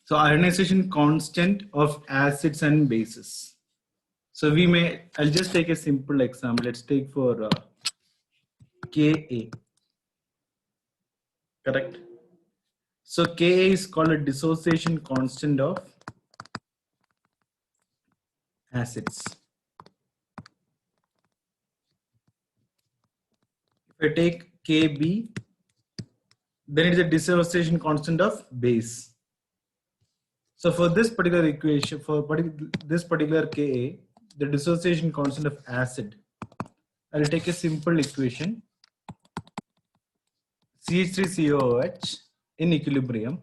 So ionization constant of acids and bases. So I'll just take a simple example. Let's take for Ka, correct? So Ka is called a dissociation constant of acids. If I take Kb, then it is a dissociation constant of base. So for this particular equation, this particular Ka, the dissociation constant of acid, I'll take a simple equation. CH3COOH in equilibrium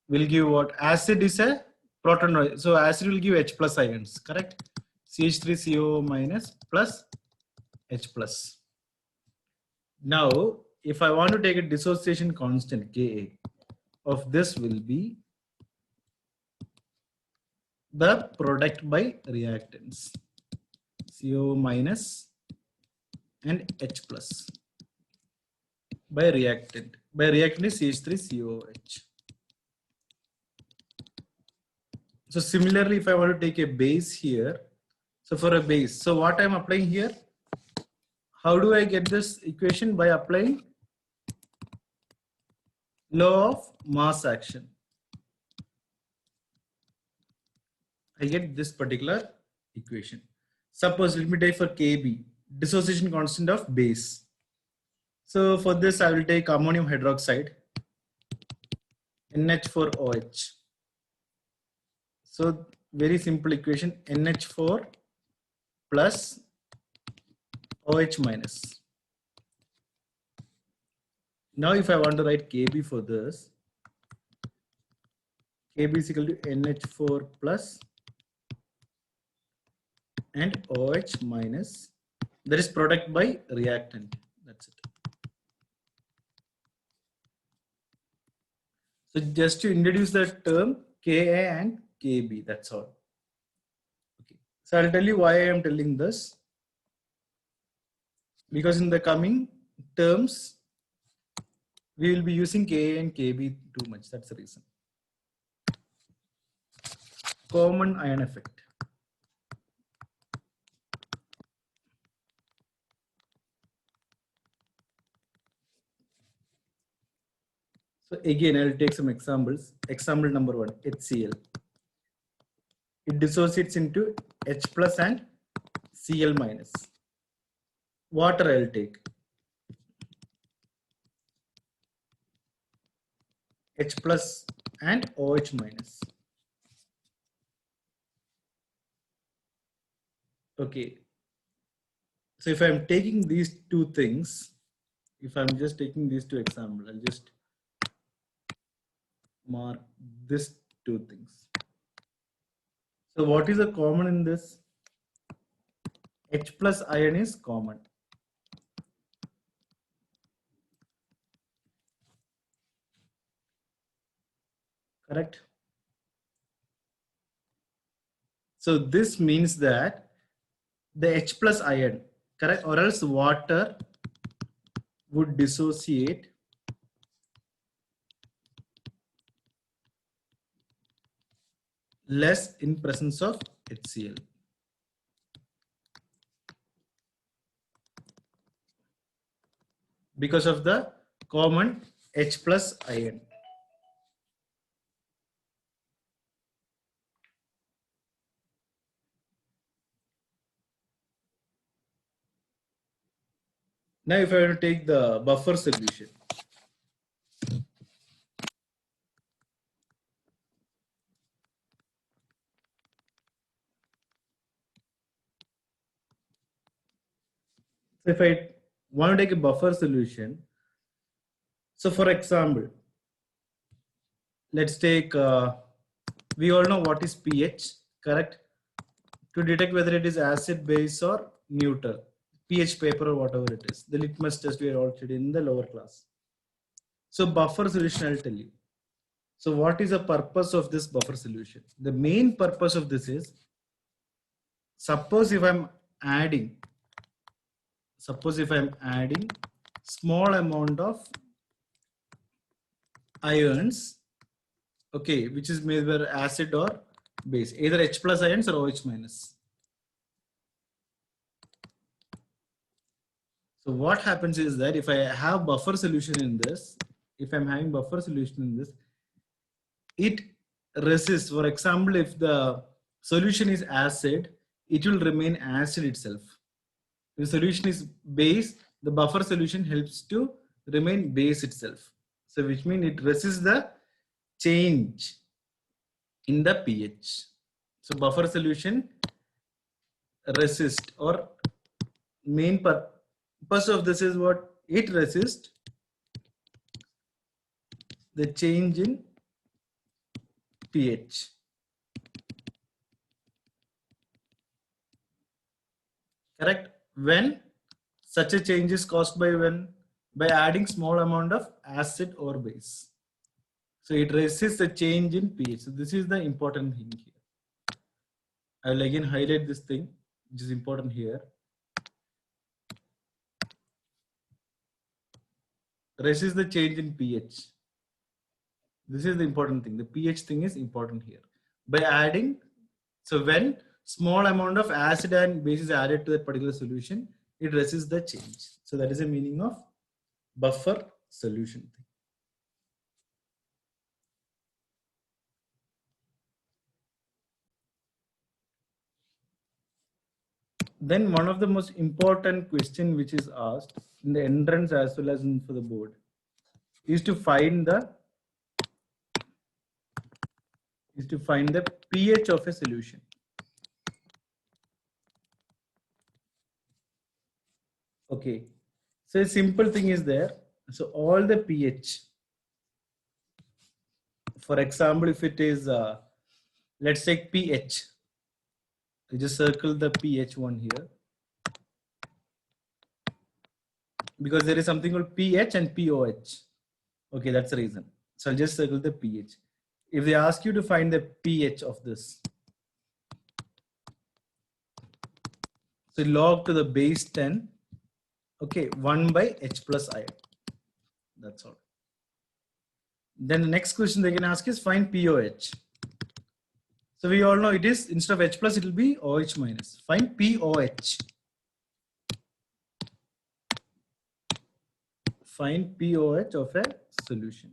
will give what? Acid is a proton, so acid will give H plus ions, correct? CH3CO minus plus H plus. Now, if I want to take a dissociation constant Ka of this will be the product by reactants, CO minus and H plus by reactant. By reactant is CH3COOH. So similarly, if I want to take a base here, so for a base, so what I'm applying here, how do I get this equation? By applying law of mass action. I get this particular equation. Suppose let me take for Kb, dissociation constant of base. So for this, I will take ammonium hydroxide, NH4OH. So very simple equation, NH4 plus OH minus. Now if I want to write Kb for this, Kb is equal to NH4 plus and OH minus. That is product by reactant. That's it. So just to introduce that term Ka and Kb, that's all. Okay. So I'll tell you why I am telling this. Because in the coming terms, we will be using Ka and Kb too much. That's the reason. Common ion effect. So again, I'll take some examples. Example number 1, HCl. It dissociates into H plus and Cl minus. Water I'll take. H plus and OH minus. Okay. So if I'm taking these two things, if I'm just taking these two examples, I'll just mark these two things. So what is the common in this? H plus ion is common. Correct? So this means that the H plus ion, correct, or else water would dissociate less in presence of HCl. Because of the common H plus ion. Now if I were to take the buffer solution. So if I want to take a buffer solution, so for example, let's take, we all know what is pH, correct? To detect whether it is acid, base or neutral, pH paper or whatever it is, the litmus test we are all studied in the lower class. So buffer solution, I'll tell you. So what is the purpose of this buffer solution? The main purpose of this is, suppose if I'm adding small amount of ions, Okay, which is either acid or base, either H plus ions or OH minus. So what happens is that if I have buffer solution in this, if I'm having buffer solution in this, it resists. For example, if the solution is acid, it will remain acid itself. If the solution is base, the buffer solution helps to remain base itself. So which means it resists the change in the pH. So buffer solution resist, or main purpose of this is what? It resists the change in pH. Correct? When such a change is caused by when? By adding small amount of acid or base. So it resists the change in pH. So this is the important thing here. I will again highlight this thing, which is important here. Resist the change in pH. This is the important thing. The pH thing is important here. By adding, so when small amount of acid and base is added to that particular solution, it resists the change. So that is the meaning of buffer solution thing. Then one of the most important question which is asked in the entrance as well as for the board is to find the pH of a solution. Okay, so a simple thing is there. So all the pH, for example, if it is let's take pH, I just circle the pH one here, because there is something called pH and pOH. Okay, that's the reason. So I'll just circle the pH. If they ask you to find the pH of this, so log to the base 10, okay, 1 by H plus ion. That's all. Then the next question they can ask is find pOH. So we all know it is, instead of H plus, it will be OH minus. Find pOH. Find pOH of a solution.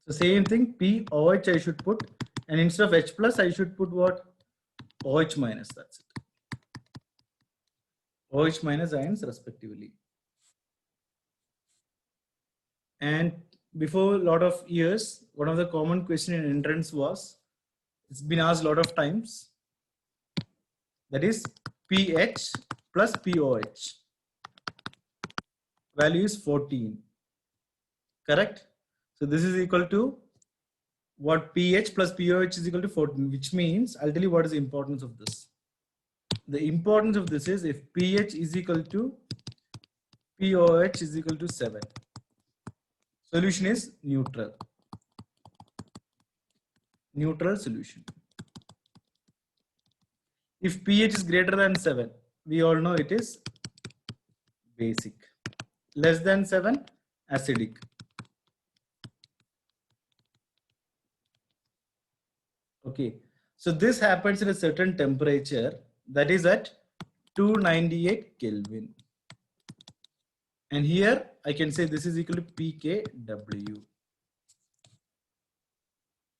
So same thing, pOH I should put, and instead of H plus, I should put what? OH minus, that's it. OH minus ions respectively. And before a lot of years, one of the common question in entrance was, it's been asked a lot of times, that is pH plus pOH. Value is 14. Correct? So this is equal to what? pH plus pOH is equal to 14, which means I'll tell you what is the importance of this. The importance of this is if pH is equal to pOH is equal to 7, solution is neutral. Neutral solution. If pH is greater than 7, we all know it is basic. Less than 7, acidic. Okay, so this happens at a certain temperature, that is at 298 Kelvin. And here I can say this is equal to pKW.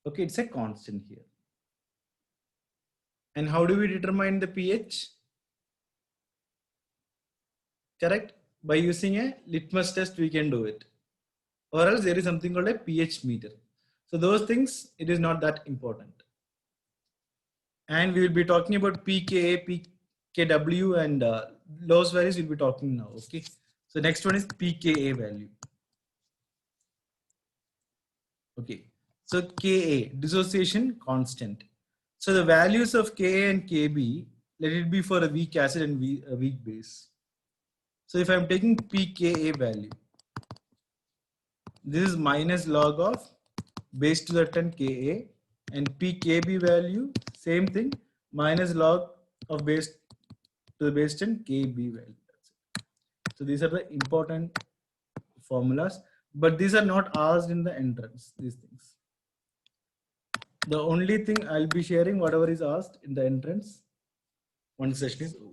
Okay, it's a constant here. And how do we determine the pH? Correct? By using a litmus test, we can do it. Or else there is something called a pH meter. So those things, it is not that important. And we will be talking about pKa, pKW, and those values we'll be talking now. Okay. So next one is pKa value. Okay. So Ka, dissociation constant. So the values of Ka and Kb, let it be for a weak acid and a weak base. So if I'm taking pKa value, this is minus log of base to the 10 Ka, and pKb value, same thing, minus log of base to the base 10 Kb value. That's it. So these are the important formulas, but these are not asked in the entrance, these things. The only thing I'll be sharing whatever is asked in the entrance once session is over.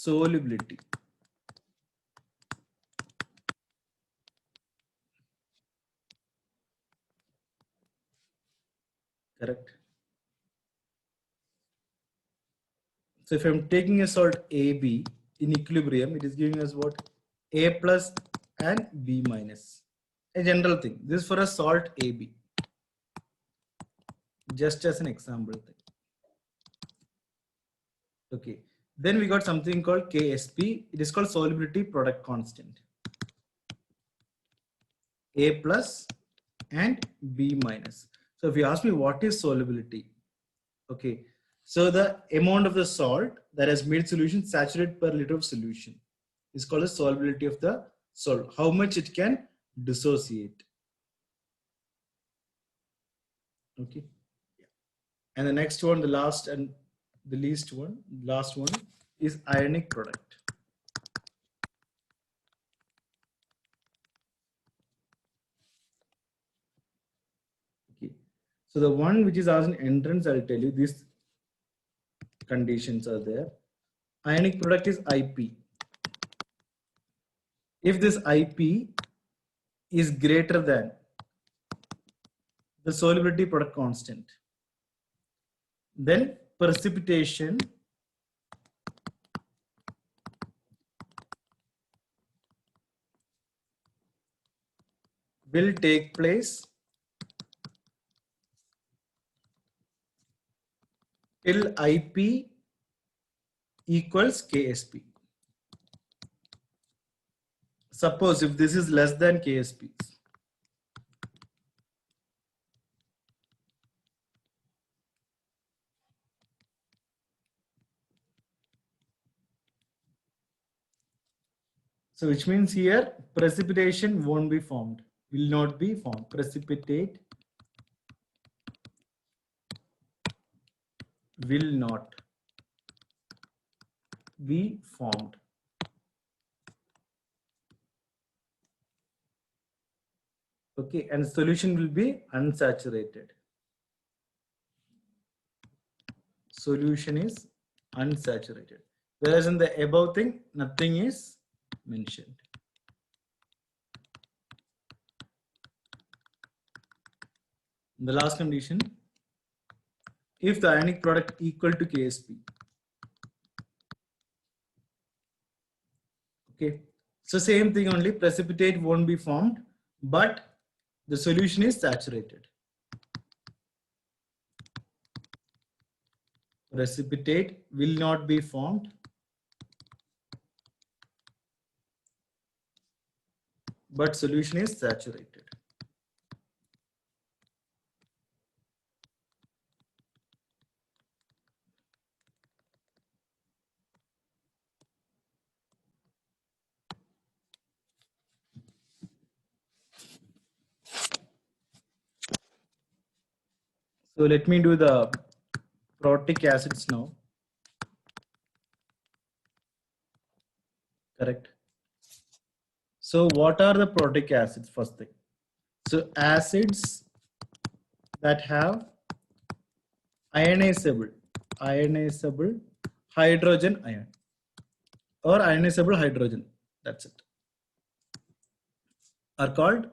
Solubility. Correct. So if I'm taking a salt AB in equilibrium, it is giving us what? A plus and B minus. A general thing. This is for a salt AB. Just as an example thing. Okay. Then we got something called KSP. It is called solubility product constant. A plus and B minus. So if you ask me what is solubility, okay, so the amount of the salt that has made solution saturated per liter of solution is called the solubility of the salt. How much it can dissociate. Okay, and the next one, the last and the last one is ionic product. Okay, so the one which is asked in entrance, I'll tell you these conditions are there. Ionic product is IP. If this IP is greater than the solubility product constant, then precipitation will take place till IP equals KSP. Suppose if this is less than KSP, so which means here precipitation won't be formed, will not be formed. Precipitate will not be formed. Okay, and solution will be unsaturated. Solution is unsaturated. Whereas in the above thing, nothing is mentioned. The last condition, if the ionic product equal to KSP. Okay, so same thing only, precipitate won't be formed, but the solution is saturated. Precipitate will not be formed, but solution is saturated. So let me do the protic acids now. Correct. So what are the protic acids? First thing. So acids that have ionizable hydrogen ion or ionizable hydrogen, that's it, are called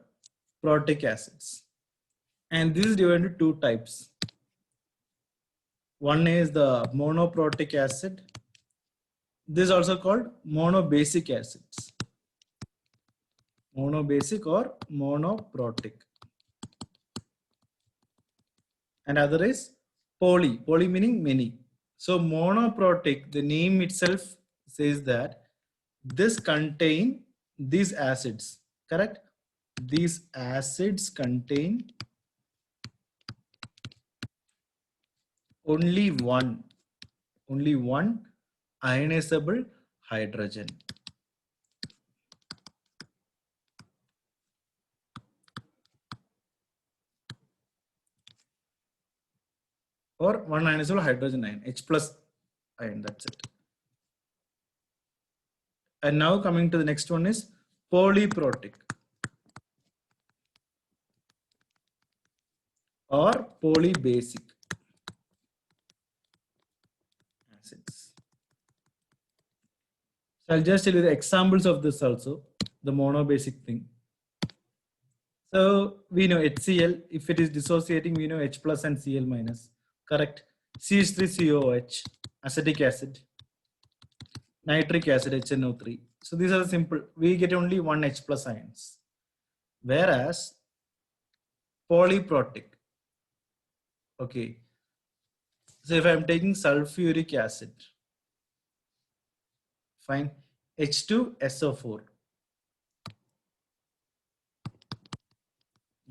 protic acids. And this is divided into two types. One is the monoprotic acid. This is also called monobasic acids. Monobasic or monoprotic. And other is poly. Poly meaning many. So monoprotic, the name itself says that this contain these acids, correct? These acids contain only one only one ionizable hydrogen. Or one ionizable hydrogen ion, H plus ion, that's it. And now coming to the next one is polyprotic or polybasic acids. So I'll just tell you the examples of this also, the monobasic thing. So we know HCl, if it is dissociating, we know H plus and Cl minus, correct? CH3COOH, acetic acid, nitric acid, HNO3. So these are simple, we get only one H plus ions. Whereas polyprotic, okay. So if I'm taking sulfuric acid, fine, H2SO4.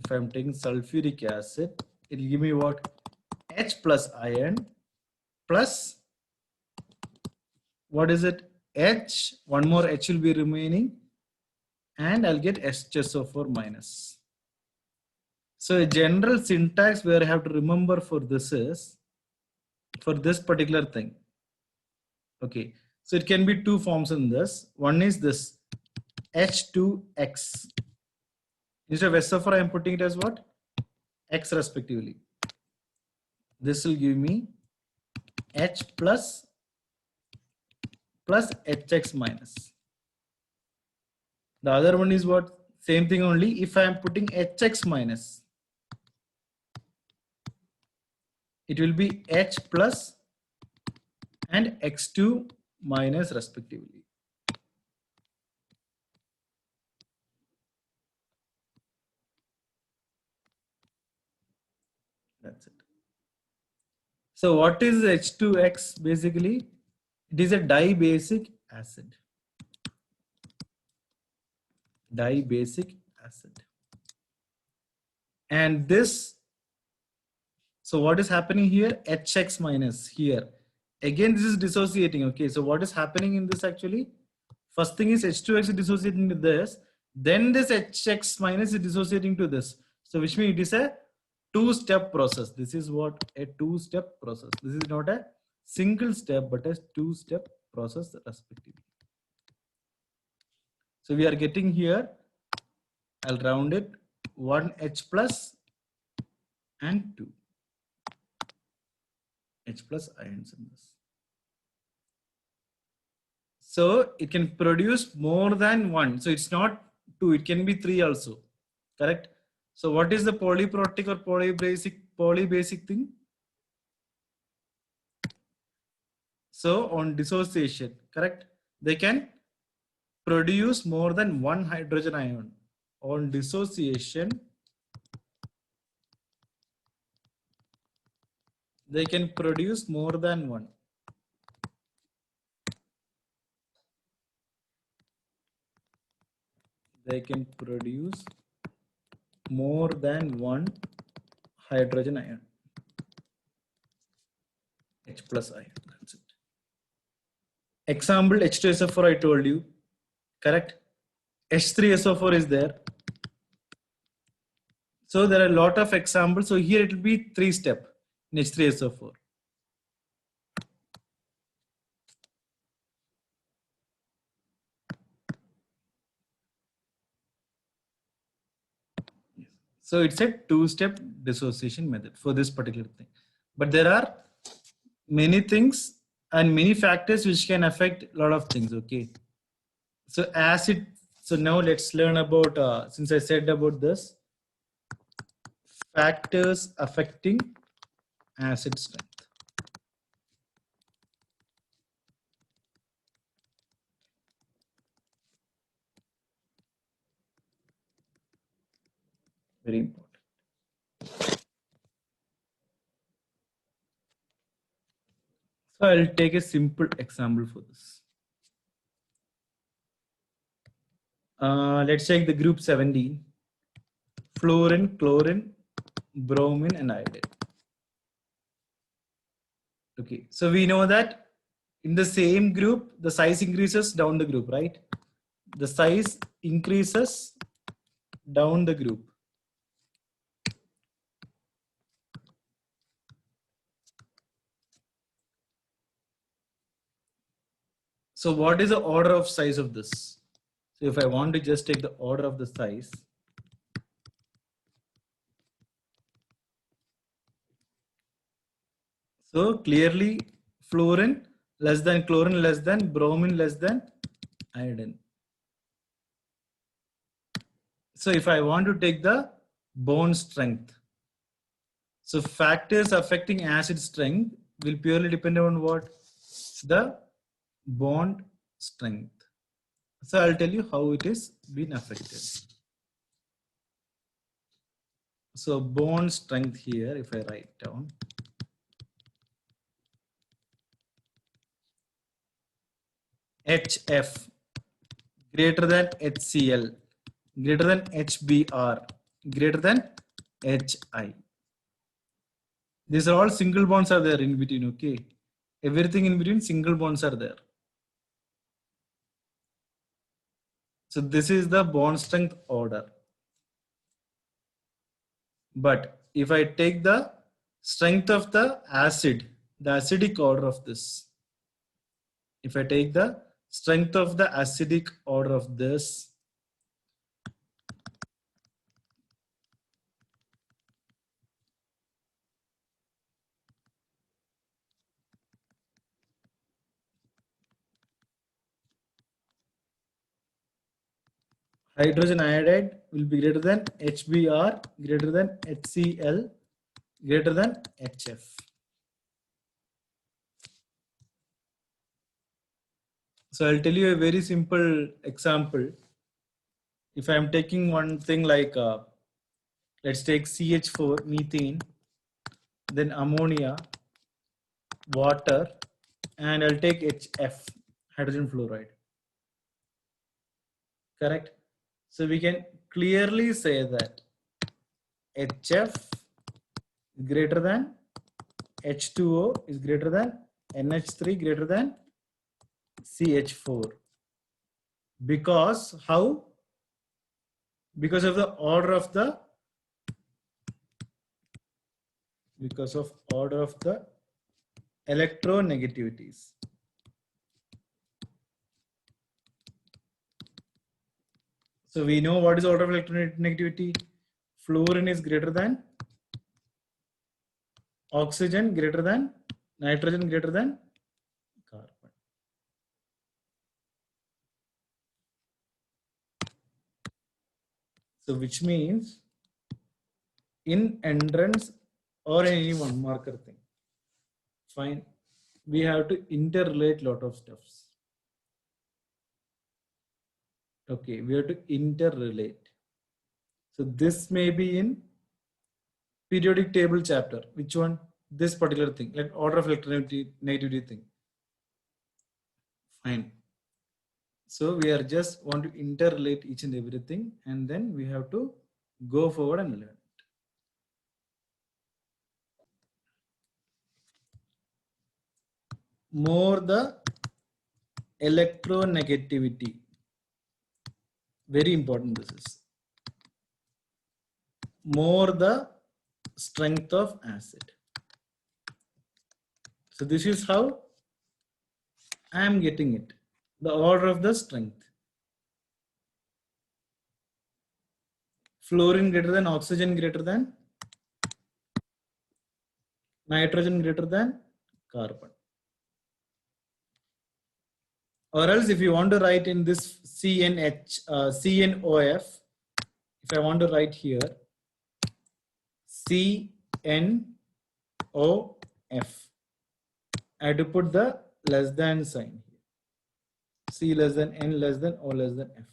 If I'm taking sulfuric acid, it will give me what? H plus ion plus, what is it? H, one more H will be remaining, and I'll get HSO4 minus. So a general syntax where I have to remember for this is, for this particular thing. Okay, so it can be two forms in this. One is this H2X. Instead of SO4, I am putting it as what? X respectively. This will give me H plus HX minus. The other one is what? Same thing only. If I am putting HX minus, it will be H plus and X2 minus respectively. That's it. So what is H2X basically? It is a dibasic acid. Dibasic acid. And this, so what is happening here? HX minus here. Again, this is dissociating. Okay, so what is happening in this actually? First thing is H2X is dissociating to this. Then this HX minus is dissociating to this. So which means it is a two-step process. This is what? A two-step process. This is not a single step, but a two-step process respectively. So we are getting here, I'll round it, one H plus and two H plus ions in this. So it can produce more than one. So it's not two, it can be three also, correct? So what is the polyprotic or polybasic thing? So on dissociation, correct? They can produce more than one hydrogen ion. On dissociation, they can produce more than one. They can produce more than one hydrogen ion. H plus ion, that's it. Example H2SO4 I told you, correct? H3SO4 is there. So there are a lot of examples. So here it will be three step in H3SO4. So it's a two-step dissociation method for this particular thing. But there are many things and many factors which can affect a lot of things. Okay. So so now let's learn about, since I said about this, factors affecting acid strength. Very important. So I'll take a simple example for this. Let's take the group 17, fluorine, chlorine, bromine, and iodine. Okay, so we know that In the same group, the size increases down the group, right? The size increases down the group. So what is the order of size of this? So if I want to just take the order of the size, so clearly fluorine less than chlorine less than bromine less than iodine. So if I want to take the bond strength, so factors affecting acid strength will purely depend on what? The bond strength. So I'll tell you how it is been affected. So bond strength here, if I write down, HF greater than HCl greater than HBr greater than HI. These are all single bonds are there in between, okay? Everything in between single bonds are there. So this is the bond strength order. But if I take the strength of the acid, the acidic order of this, if I take the strength of the acidic order of this, hydrogen iodide will be greater than HBr, greater than HCl, greater than HF. So I'll tell you a very simple example. If I'm taking one thing like, let's take CH4, methane, then ammonia, water, and I'll take HF, hydrogen fluoride. Correct? So we can clearly say that HF greater than H2O is greater than NH3 greater than CH4. Because how? Because of the order of the electronegativities. So we know what is order of electronegativity. Fluorine is greater than oxygen, greater than nitrogen, greater than carbon. So which means in entrance or any one marker thing, fine, we have to interrelate lot of stuffs. Okay, we have to interrelate. So this may be in periodic table chapter. Which one? This particular thing, like order of electronegativity thing. Fine. So we are just want to interrelate each and everything, and then we have to go forward and learn. More the electronegativity. Very important this is. More the strength of acid. So this is how I am getting it. The order of the strength. Fluorine greater than oxygen greater than nitrogen greater than carbon. Or else if you want to write in this CNOF, if I want to write here CNOF, I have to put the less than sign here. C less than N less than O less than F.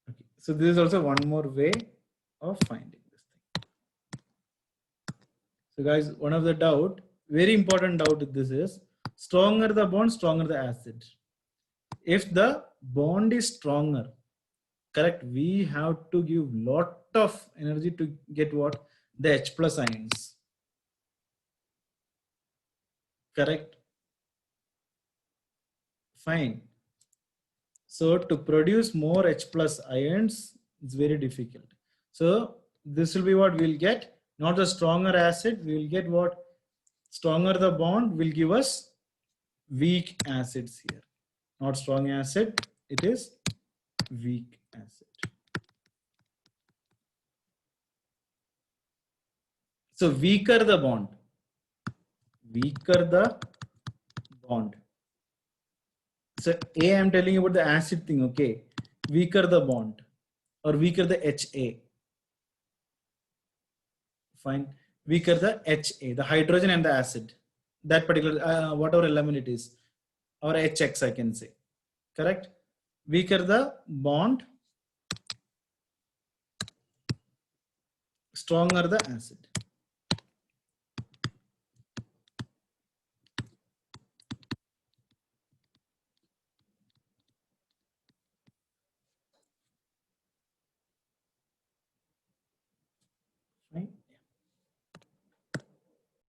Okay. So this is also one more way of finding this thing. So guys, one of the doubt, very important doubt with this is, stronger the bond, stronger the acid. If the bond is stronger, correct, we have to give lot of energy to get what? The H plus ions. correct? Fine. So to produce more H plus ions, it's very difficult. So this will be what we'll get, not the stronger acid, we will get what? Stronger the bond will give us weak acids here. Not strong acid, it is weak acid. So weaker the bond, So A, I'm telling you about the acid thing, okay? Weaker the bond or weaker the HA. Fine. Weaker the HA, the hydrogen and the acid. That particular, whatever element it is, or HX I can say, correct? Weaker the bond, stronger the acid. Fine.